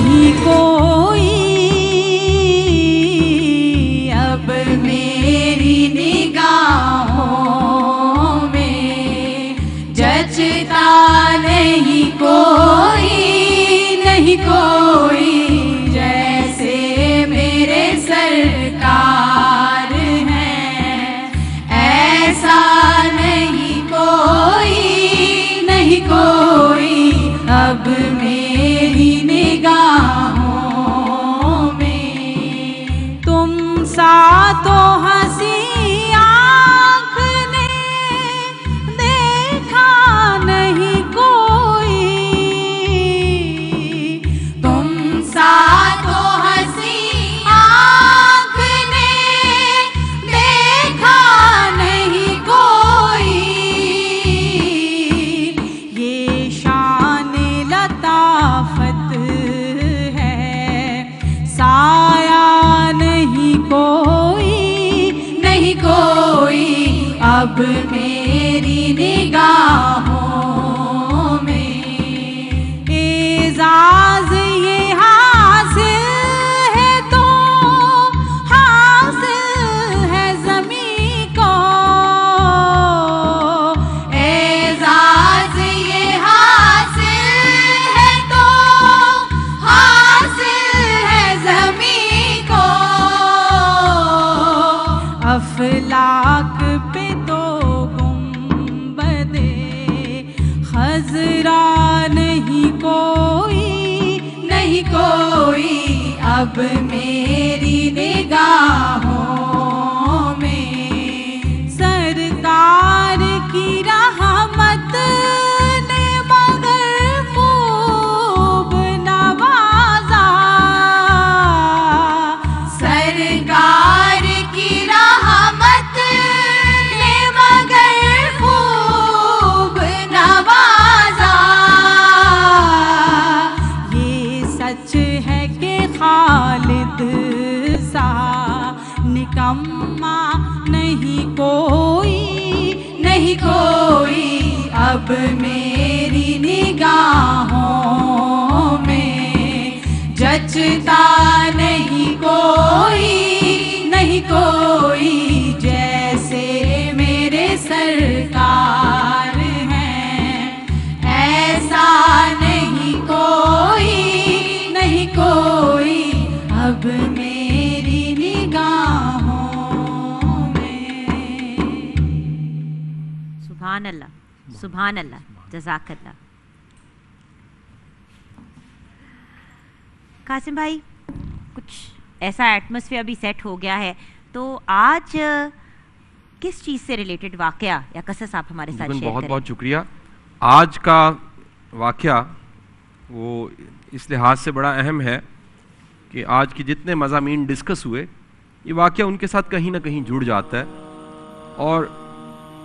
नहीं कोई अब मेरी निगाहों में, जचता नहीं कोई, नहीं कोई जैसे मेरे सरकार हैं। ऐसा नहीं कोई, नहीं कोई अब मेरी निगाहों में। तुम सा तो हंसी आँख ने देखा नहीं कोई, तुम सा तो हंसी आँख ने देखा नहीं कोई। ये शान लताफत है, साया नहीं कोई, नहीं कोई अब मेरी निगाहों में। एजाज ये हासिल है तो हासिल है ज़मीं को, एजाज ये हासिल है तो हासिल है ज़मीं को। अफलाक पे तो गुंबदे खज़रा नहीं कोई, नहीं कोई अब मेरी निगाहों में। सरकार की रहमत ने मगर खूब नवाजा, सरकार की रहमत ने मगर खूब नवाजा। ये सच है कि खालिद सा निकम्मा नहीं कोई, नहीं कोई अब मेरी निगाहों में। जचता नहीं कोई, नहीं कोई जैसे मेरे सरकार हैं। ऐसा नहीं कोई, नहीं कोई अब मेरी निगाहों में। सुभान अल्लाह, सुभान अल्लाह, जज़ाकल्लाह। कासिम भाई, कुछ ऐसा एटमॉस्फेयर भी सेट हो गया है, तो आज किस चीज़ से रिलेटेड वाकया या कसस आप हमारे साथ शेयर करें? बहुत बहुत शुक्रिया। आज का वाकया वो इस लिहाज से बड़ा अहम है कि आज के जितने मज़ामीन डिस्कस हुए, ये वाकया उनके साथ कहीं ना कहीं जुड़ जाता है। और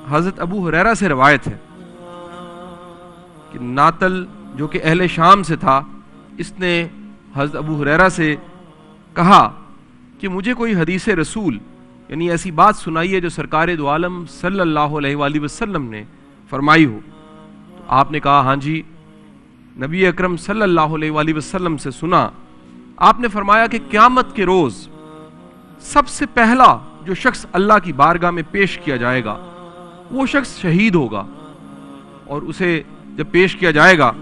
हज़रत अबू हुरैरा से रवायत है कि नातल जो कि अहले शाम से था, इसने हज़रत अबू हुरैरा से कहा कि मुझे कोई हदीस रसूल यानी ऐसी बात सुनाइए जो सरकार दो आलम सल्लल्लाहु अलैहि वसल्लम ने फरमाई हो। तो आपने कहा हाँ जी, नबी अकरम सल्लल्लाहु अलैहि वसल्लम से सुना। आपने फरमाया कि क़यामत के रोज़ सबसे पहला जो शख्स अल्लाह की बारगाह में पेश किया जाएगा वो शख्स शहीद होगा, और उसे जब पेश किया जाएगा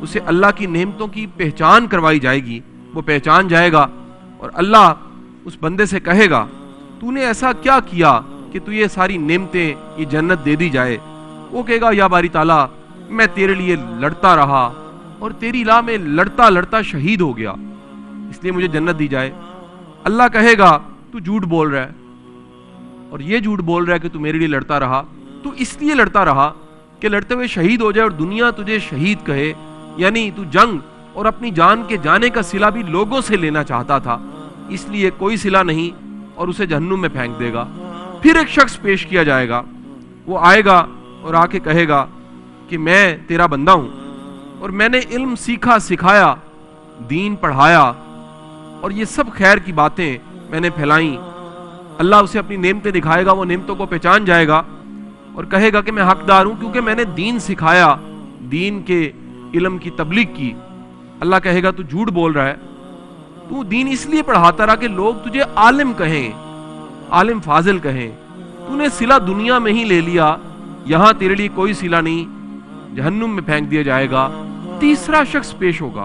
उसे अल्लाह की नेमतों की पहचान करवाई जाएगी। वो पहचान जाएगा और अल्लाह उस बंदे से कहेगा, तूने ऐसा क्या किया कि तू ये सारी नेमतें, ये जन्नत दे दी जाए? वो कहेगा, या बारी ताला, मैं तेरे लिए लड़ता रहा और तेरी राह में लड़ता लड़ता शहीद हो गया, इसलिए मुझे जन्नत दी जाए। अल्लाह कहेगा, तू झूठ बोल रहा है, और ये झूठ बोल रहा है कि तू मेरे लिए लड़ता रहा, तू इसलिए लड़ता रहा कि लड़ते हुए शहीद हो जाए और दुनिया तुझे शहीद कहे, यानी तू जंग और अपनी जान के जाने का सिला भी लोगों से लेना चाहता था, इसलिए कोई सिला नहीं और उसे जहन्नुम में फेंक देगा। फिर एक शख्स पेश किया जाएगा, वो आएगा और आके कहेगा कि मैं तेरा बंदा हूं और मैंने इल्म सीखा, सिखाया, दीन पढ़ाया और ये सब खैर की बातें मैंने फैलाई। अल्लाह उसे अपनी नेमतें दिखाएगा, वो नेमतों को पहचान जाएगा और कहेगा कि मैं हकदार हूं क्योंकि मैंने दीन सिखाया, दीन के इल्म की तबलीग की। अल्लाह कहेगा तू झूठ बोल रहा है, तू दीन इसलिए पढ़ाता रहा कि लोग तुझे आलिम कहें, आलिम फाजिल कहें, तूने सिला दुनिया में ही ले लिया, यहां तेरे लिए कोई सिला नहीं, जहन्नुम में फेंक दिया जाएगा। तीसरा शख्स पेश होगा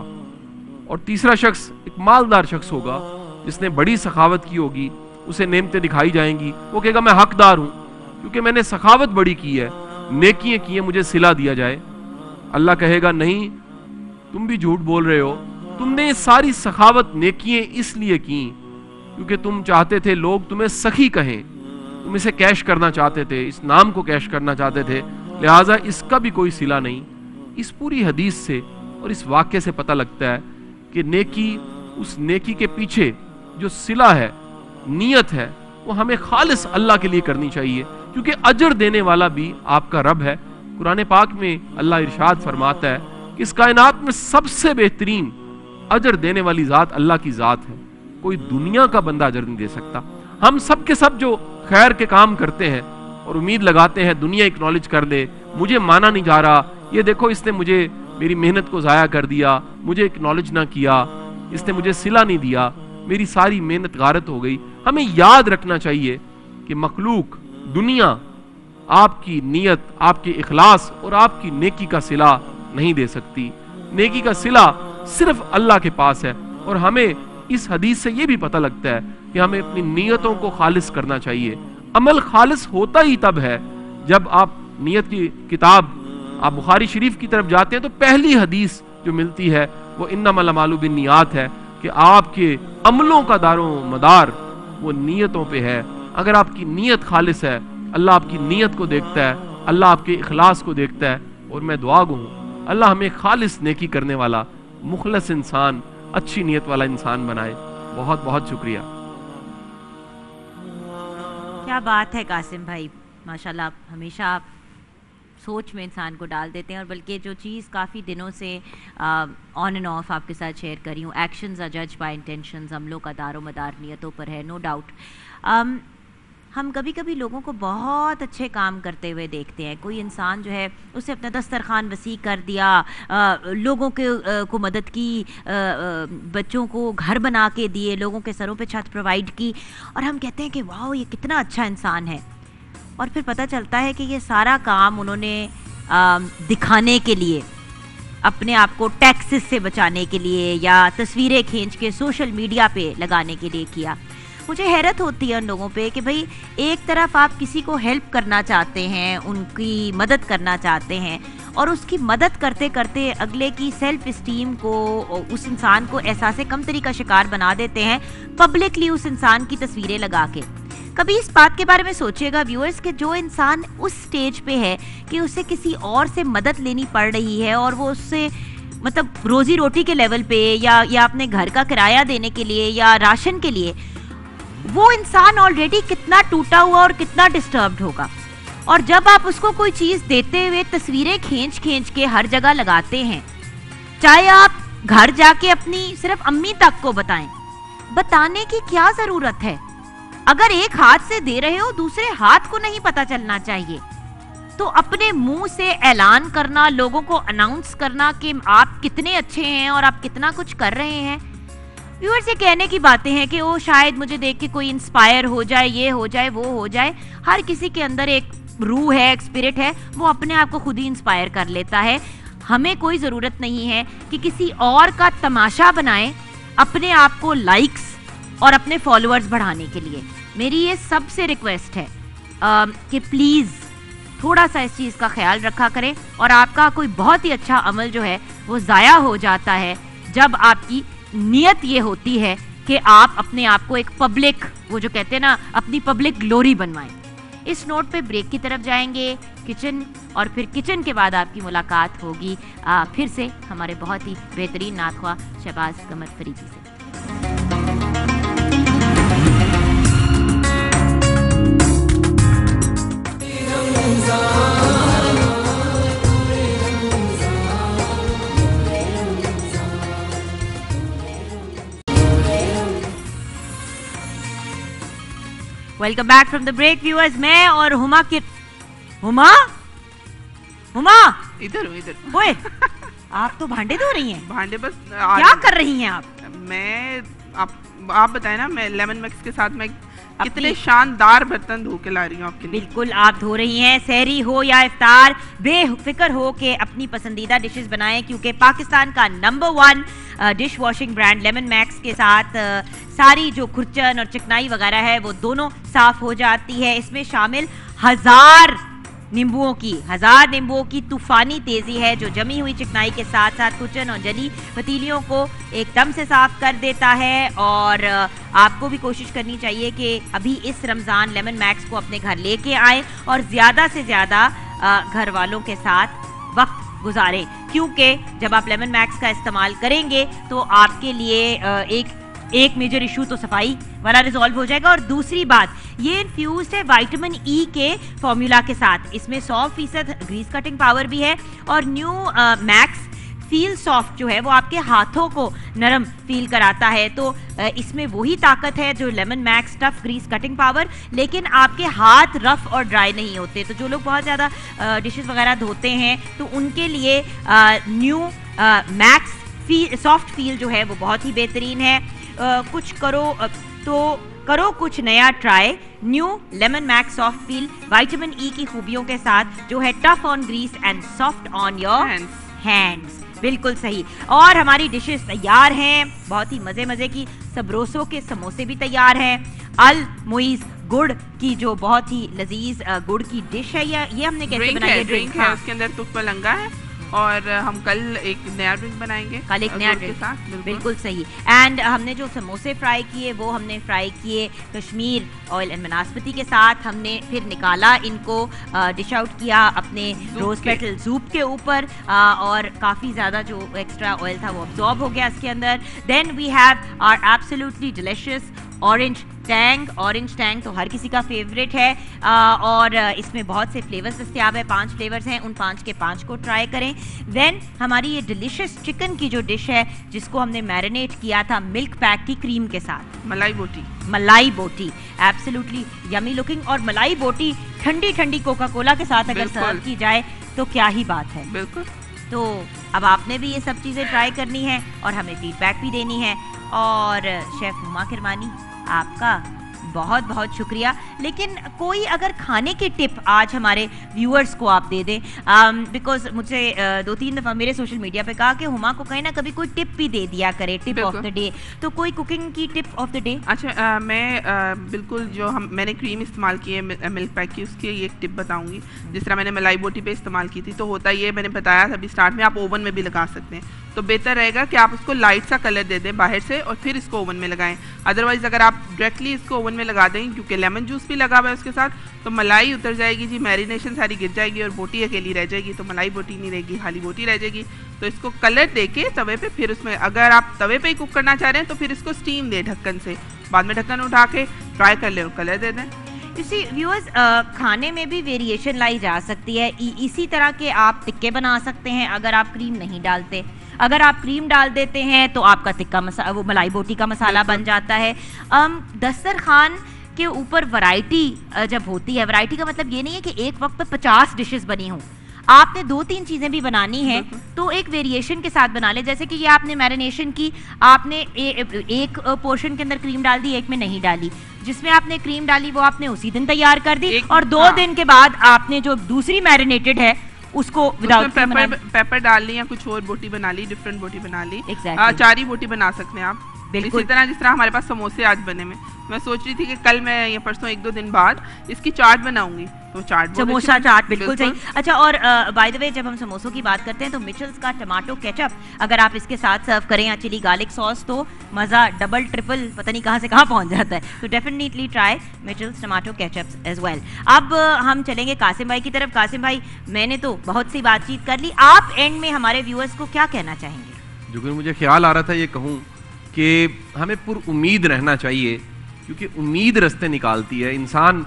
और तीसरा शख्स एक मालदार शख्स होगा जिसने बड़ी सखावत की होगी, उसे नेमतें दिखाई जाएंगी, वो कहेगा मैं हकदार हूं क्योंकि मैंने सखावत बड़ी की है, नेकियां की है, मुझे सिला दिया जाए। अल्लाह कहेगा नहीं, तुम भी झूठ बोल रहे हो, तुमने सारी सखावत नेकियां इसलिए की क्योंकि तुम चाहते थे लोग तुम्हें सखी कहें, तुम इसे कैश करना चाहते थे, इस नाम को कैश करना चाहते थे, लिहाजा इसका भी कोई सिला नहीं। इस पूरी हदीस से और इस वाक्य से पता लगता है कि नेकी, उस नेकी के पीछे जो सिला है, नीयत है, वो हमें खालिस अल्लाह के लिए करनी चाहिए क्योंकि अजर देने वाला भी आपका रब है। कुरान पाक में अल्लाह इरशाद फरमाता है कि इस कायनात में सबसे बेहतरीन अजर देने वाली ज़ात अल्लाह की ज़ात है, कोई दुनिया का बंदा अजर नहीं दे सकता। हम सब के सब जो खैर के काम करते हैं और उम्मीद लगाते हैं दुनिया एक्नॉलेज कर ले, मुझे माना नहीं जा रहा, ये देखो इसने मुझे मेरी मेहनत को ज़ाया कर दिया, मुझे एक्नॉलेज ना किया, इसने मुझे सिला नहीं दिया, मेरी सारी मेहनत गारत हो गई। हमें याद रखना चाहिए कि मखलूक, दुनिया आपकी नीयत, आपके इखलास और आपकी नेकी का सिला नहीं दे सकती। नेकी का सिला सिर्फ अल्लाह के पास है और हमें इस हदीस से ये भी पता लगता है कि हमें अपनी नीयतों को खालिस करना चाहिए। अमल खालिस होता ही तब है जब आप नीयत की किताब, आप बुखारी शरीफ की तरफ जाते हैं तो पहली हदीस जो मिलती है वो इन्नमल अमालु बिन्नियात है कि आपके अमलों का दारो मदार वो नीयतों पे है। अगर आपकी नीयत खालिस है, अल्लाह आपकी नीयत को देखता है, अल्लाह आपके इखलास को देखता है। और मैं दुआ गो हूँ अल्लाह हमें खालिस नेकी करने वाला, मुखलस इंसान, अच्छी नीयत वाला इंसान बनाए। बहुत बहुत शुक्रिया। क्या बात है कासिम भाई, माशाल्लाह, हमेशा आप सोच में इंसान को डाल देते हैं। और बल्कि जो चीज़ काफ़ी दिनों से ऑन एंड ऑफ आपके साथ शेयर कर रही हूँ, एक्शंस आर जज बाय इंटेंशंस, अमलों का दारो मदार नीयतों पर है, नो डाउट। हम कभी कभी लोगों को बहुत अच्छे काम करते हुए देखते हैं। कोई इंसान जो है उसे अपना दस्तरखान वसी कर दिया, लोगों के को मदद की, बच्चों को घर बना के दिए, लोगों के सरों पे छत प्रोवाइड की, और हम कहते हैं कि वाह ये कितना अच्छा इंसान है। और फिर पता चलता है कि ये सारा काम उन्होंने दिखाने के लिए, अपने आप को टैक्सेस से बचाने के लिए या तस्वीरें खींच के सोशल मीडिया पे लगाने के लिए किया। मुझे हैरत होती है उन लोगों पे कि भाई एक तरफ आप किसी को हेल्प करना चाहते हैं, उनकी मदद करना चाहते हैं, और उसकी मदद करते करते अगले की सेल्फ इस्टीम को, उस इंसान को एहसास कमतरी का शिकार बना देते हैं पब्लिकली उस इंसान की तस्वीरें लगा के। कभी इस बात के बारे में सोचिएगा व्यूअर्स कि जो इंसान उस स्टेज पे है कि उसे किसी और से मदद लेनी पड़ रही है और वो उससे मतलब रोजी रोटी के लेवल पे या अपने घर का किराया देने के लिए या राशन के लिए, वो इंसान ऑलरेडी कितना टूटा हुआ और कितना डिस्टर्ब्ड होगा। और जब आप उसको कोई चीज देते हुए तस्वीरें खींच खींच के हर जगह लगाते हैं, चाहे आप घर जाके अपनी सिर्फ अम्मी तक को बताएं, बताने की क्या जरूरत है? अगर एक हाथ से दे रहे हो दूसरे हाथ को नहीं पता चलना चाहिए। तो अपने मुंह से ऐलान करना, लोगों को अनाउंस करना कि आप कितने अच्छे हैं और आप कितना कुछ कर रहे हैं, व्यूअर्स ये कहने की बातें हैं कि वो शायद मुझे देख के कोई इंस्पायर हो जाए, ये हो जाए, वो हो जाए। हर किसी के अंदर एक रूह है, एक स्पिरिट है, वो अपने आप को खुद ही इंस्पायर कर लेता है। हमें कोई ज़रूरत नहीं है कि किसी और का तमाशा बनाएं अपने आप को लाइक्स और अपने फॉलोअर्स बढ़ाने के लिए। मेरी ये सबसे रिक्वेस्ट है कि प्लीज़ थोड़ा सा इस चीज़ का ख्याल रखा करें। और आपका कोई बहुत ही अच्छा अमल जो है वो ज़ाया हो जाता है जब आपकी नियत ये होती है कि आप अपने आप को एक पब्लिक, वो जो कहते हैं ना, अपनी पब्लिक ग्लोरी बनवाएं। इस नोट पे ब्रेक की तरफ जाएंगे, किचन, और फिर किचन के बाद आपकी मुलाकात होगी फिर से हमारे बहुत ही बेहतरीन नातख्वाह शहबाज कमर फरीदी से। Welcome back from the break viewers. मैं और हुमा इधर ओए आप तो भांडे धो रही हैं। भांडे बस क्या कर रही हैं आप? मैं आप बताएं ना, मैं लेमन मैक्स के साथ मैं कितने शानदार बर्तन धो के ला रही हूँ आपके लिए। बिल्कुल आप धो रही हैं। सहरी हो या इफ्तार, बेफिक्र हो के अपनी पसंदीदा डिशेस बनाएं, क्योंकि पाकिस्तान का number 1 dish washing brand lemon max के साथ सारी जो खुरचन और चिकनाई वगैरह है वो दोनों साफ हो जाती है। इसमें शामिल हजार नींबुओं की तूफानी तेजी है जो जमी हुई चिकनाई के साथ साथ कुचन और जली पतीलियों को एकदम से साफ कर देता है। और आपको भी कोशिश करनी चाहिए कि अभी इस रमज़ान लेमन मैक्स को अपने घर लेके आएं और ज़्यादा से ज़्यादा घर वालों के साथ वक्त गुजारें, क्योंकि जब आप लेमन मैक्स का इस्तेमाल करेंगे तो आपके लिए एक मेजर इशू तो सफाई वाला रिजॉल्व हो जाएगा। और दूसरी बात, ये इन्फ्यूज्ड है विटामिन ई के फॉर्मूला के साथ। इसमें 100% ग्रीस कटिंग पावर भी है और न्यू मैक्स फील सॉफ्ट जो है वो आपके हाथों को नरम फील कराता है। तो इसमें वही ताकत है जो lemon max tough grease cutting power, लेकिन आपके हाथ रफ और ड्राई नहीं होते। तो जो लोग बहुत ज़्यादा डिशेस वगैरह धोते हैं तो उनके लिए न्यू मैक्स सॉफ्ट फील जो है वो बहुत ही बेहतरीन है। कुछ करो कुछ नया try, new lemon max soft feel vitamin E की खूबियों के साथ जो है tough on grease and soft on your hands. बिल्कुल सही। और हमारी डिशेस तैयार हैं, बहुत ही मजे की। सबरोसो के समोसे भी तैयार हैं। अल मुइज गुड़ की जो बहुत ही लजीज गुड़ की डिश है, ये हमने कैसे बनाई है? ड्रिंक है, उसके अंदर तुक पलंगा है और हम कल एक नया ड्रिंक बनाएंगे, कल एक नया ड्रिंक के साथ। बिल्कुल सही। एंड हमने जो समोसे फ्राई किए वो हमने फ्राई किए कश्मीर ऑयल एंड बनास्पति के साथ। हमने फिर निकाला इनको, डिश आउट किया अपने रोज पेटल सूप के ऊपर और काफ़ी ज़्यादा जो एक्स्ट्रा ऑयल था वो अब्जॉर्ब हो गया इसके अंदर। Then we have our absolutely delicious orange tang तो हर किसी का फेवरेट है और इसमें बहुत से फ्लेवर्स दस्तियाब है। 5 फ्लेवर्स हैं, उन 5 के 5 को ट्राई करें। देन हमारी ये डिलिशियस चिकन की जो डिश है जिसको हमने मैरिनेट किया था मिल्क पैक की क्रीम के साथ, मलाई बोटी एब्सोल्युटली यमी लुकिंग। और मलाई बोटी ठंडी कोका कोला के साथ अगर सर्व की जाए तो क्या ही बात है। बिल्कुल। तो अब आपने भी ये सब चीज़ें ट्राई करनी है और हमें फीडबैक भी देनी है। और शेफ हुमा किरमानी, आपका बहुत बहुत शुक्रिया। लेकिन कोई अगर खाने की टिप आज हमारे व्यूअर्स को आप दे दें, बिकॉज मुझे 2-3 दफ़ा मेरे सोशल मीडिया पे कहा कि हुमा को कहीं ना कभी कोई टिप भी दे दिया करे, टिप ऑफ द डे। तो कोई कुकिंग की टिप ऑफ द डे? अच्छा, मैं बिल्कुल जो मैंने क्रीम इस्तेमाल की है मिल्क पैक की, उसकी एक टिप बताऊंगी। जिस तरह मैंने मलाई बोटी पे इस्तेमाल की थी, तो होता ये मैंने बताया था अभी स्टार्ट में, आप ओवन में भी लगा सकते हैं। तो बेहतर रहेगा कि आप उसको लाइट सा कलर दे दें बाहर से और फिर इसको ओवन में लगाएं। अदरवाइज अगर आप डायरेक्टली इसको ओवन में लगा दें, क्योंकि लेमन जूस भी लगा हुआ है उसके साथ, तो मलाई उतर जाएगी जी, मैरिनेशन सारी गिर जाएगी और बोटी अकेली रह जाएगी। तो मलाई बोटी नहीं रहेगी, खाली बोटी रह जाएगी। तो इसको कलर दे के तवे पे, फिर उसमें अगर आप तवे पे ही कुक करना चाह रहे हैं तो फिर इसको स्टीम दें ढक्कन से, बाद में ढक्कन उठा के ट्राई कर लें और कलर दे दें। इसी व्यूअर्स, खाने में भी वेरिएशन लाई जा सकती है। इसी तरह के आप टिक्के बना सकते हैं अगर आप क्रीम नहीं डालते। अगर आप क्रीम डाल देते हैं तो आपका टिक्का वो मलाई बोटी का मसाला बन जाता है। दस्तरखान के ऊपर वैरायटी जब होती है, वैरायटी का मतलब ये नहीं है कि एक वक्त पे 50 डिशेस बनी हों। आपने 2-3 चीज़ें भी बनानी है तो एक वेरिएशन के साथ बना ले। जैसे कि ये आपने मैरिनेशन की, आपने एक पोर्शन के अंदर क्रीम डाल दी, एक में नहीं डाली। जिसमें आपने क्रीम डाली वो आपने उसी दिन तैयार कर दी और 2 दिन के बाद आपने जो दूसरी मैरिनेटेड है उसको विदाउट पेपर डाल ली या कुछ और बोटी बना ली, डिफरेंट बोटी बना ली। चारी बोटी बना सकते हैं आप। इसी तरह जिस तरह हमारे पास समोसे आज बने में, मैं सोच रही थी कि कल मैं या परसों 1-2 दिन बाद इसकी चाट बनाऊंगी, तो चाट समोसा चाट बिल्कुल सही। अच्छा, और बाय द वे जब हम समोसों की बात करते हैं तो मिचेल्स का टमाटो केचप अगर आप इसके साथ सर्व करें या चिली गार्लिक सॉस तो मज़ा डबल ट्रिपल पता नहीं कहाँ से कहाँ पहुँच जाता है। तो definitely try Mitchell's tomato ketchup as well. अब हम चलेंगे कासिम भाई की तरफ। कासिम भाई, मैंने तो बहुत सी बातचीत कर ली, आप एंड में हमारे व्यूअर्स को क्या कहना चाहेंगे? जो मुझे ख्याल आ रहा था ये कहूँ कि हमें पुर उम्मीद रहना चाहिए, क्योंकि उम्मीद रास्ते निकालती है। इंसान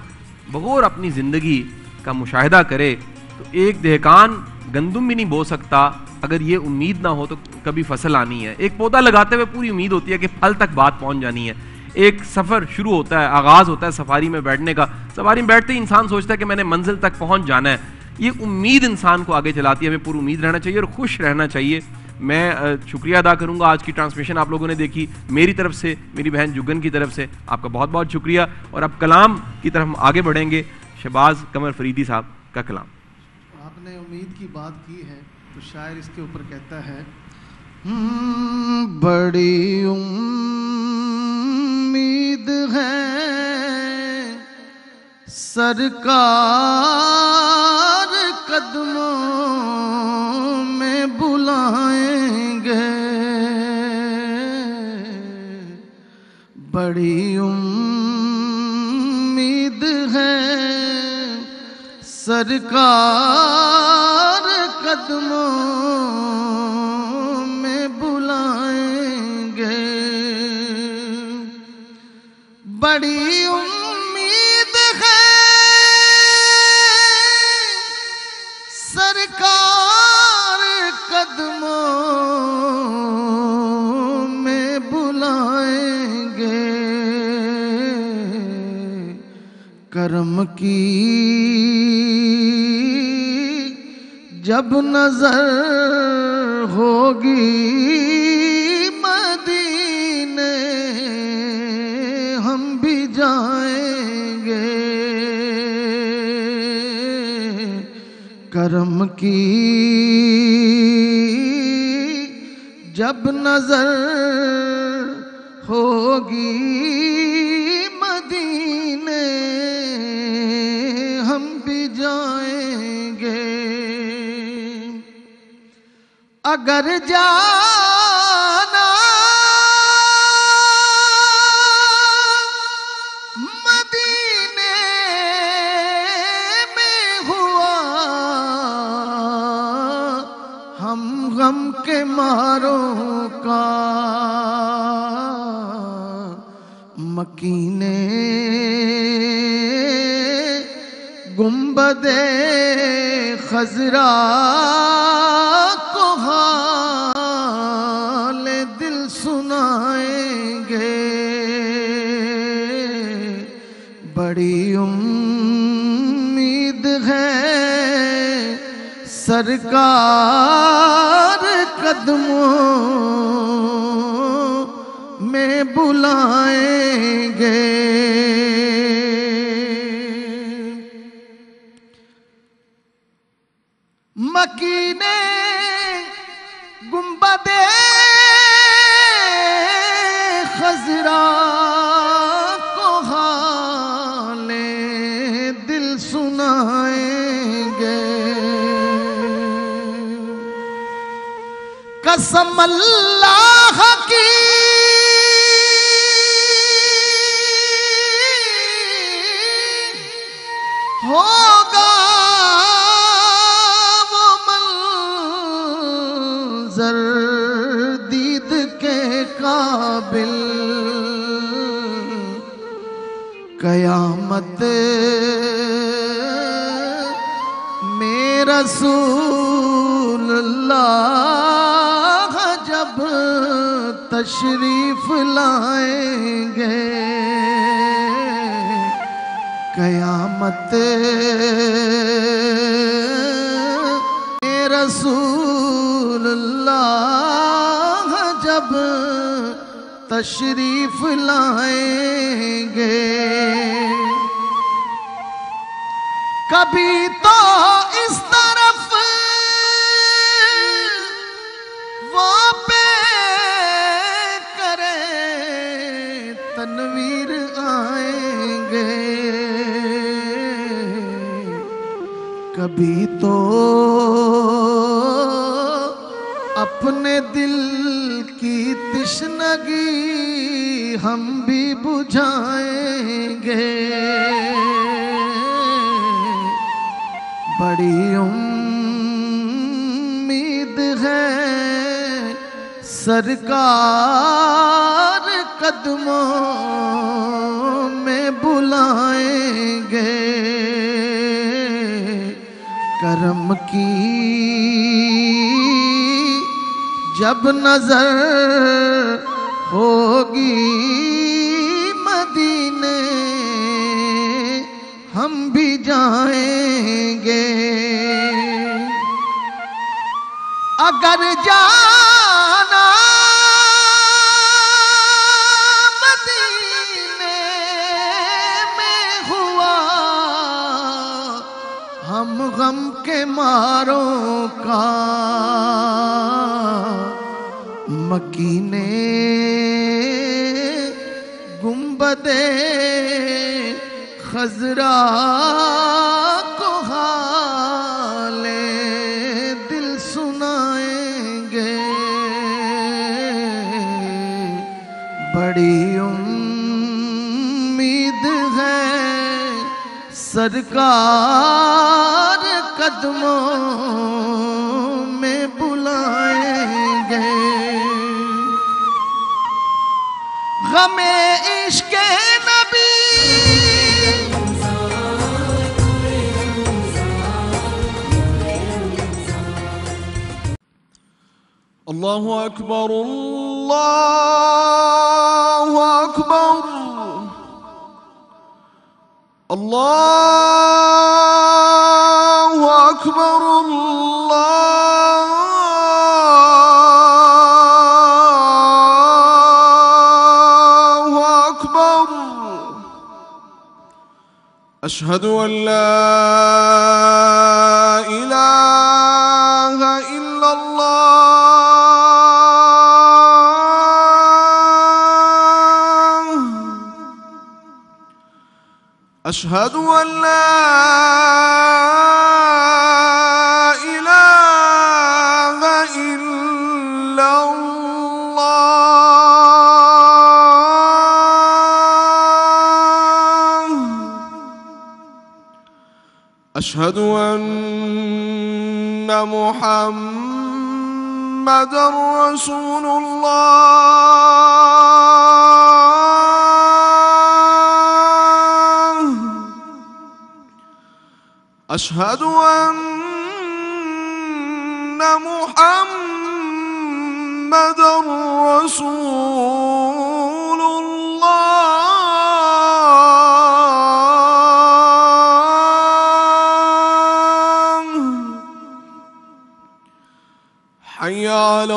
बगौर अपनी ज़िंदगी का मुशाहिदा करे तो एक दहकान गंदुम भी नहीं बो सकता अगर ये उम्मीद ना हो तो कभी फसल आनी है। एक पौधा लगाते हुए पूरी उम्मीद होती है कि फल तक बात पहुंच जानी है। एक सफ़र शुरू होता है, आगाज़ होता है सफारी में बैठने का। सफारी में बैठते ही इंसान सोचता है कि मैंने मंजिल तक पहुंच जाना है। ये उम्मीद इंसान को आगे चलाती है। हमें पूरी उम्मीद रहना चाहिए और खुश रहना चाहिए। मैं शुक्रिया अदा करूंगा, आज की ट्रांसमिशन आप लोगों ने देखी, मेरी तरफ से, मेरी बहन जुगन की तरफ से आपका बहुत बहुत शुक्रिया। और अब कलाम की तरफ हम आगे बढ़ेंगे। शहबाज कमर फरीदी साहब का कलाम। आपने उम्मीद की बात की है तो शायर इसके ऊपर कहता है, बड़ी उम्मीद है सरकार कदमों में बुलाएंगे, बड़ी उम्मीद है सरकार कदमों में बुलाएंगे, बड़ी उम्मीद है सरकार कदमों में बुलाएंगे, करम की जब नजर होगी मदीने हम भी जाएंगे, करम की जब नजर होगी मदीने हम भी जाएंगे, अगर जाना मदीने में हुआ हम गम के मारों का मकीने गुंबदे खजरा को हाले दिल सुनाएंगे, बड़ी उम्मीद है सरकार कदमों में बुलाएंगे, मकीने गुंबदे खजरा को हाले दिल सुनाएंगे, कसम अल्लाह की होगा दीद के काबिल, कयामत में रसूलुल्लाह जब तशरीफ लाएंगे, कयामत में रसूलुल्लाह जब तशरीफ लाएंगे, कभी तो इस तरफ वो पे करे तनवीर आएंगे, कभी तो अपने दिल की तिश्नगी हम भी बुझाएंगे, बड़ी उम्मीद है सरकार कदमों में बुलाएंगे, करम की जब नजर होगी मदीने हम भी जाएंगे। अगर जाना मदीने में हुआ, हम गम के मारों का मकीने गुंबदे खजरा को हाले दिल सुनाएंगे। बड़ी उम्मीद है सरकार कदमों में बुलाएंगे। गमे इश्क़े नबी अल्लाहु अकबर अल्लाहु अकबर अल्लाहु अकबर अल्लाहु अकबर। अशहदु अन ला इलाहा इल्लल्लाह अशहदु अन ला इलाहा इल्लल्लाह अशहदु अन्न मुहम्मदर रसूलुल्लाह अशहदु अन्न मुहम्मदर रसूलुल्लाह। हय्य अला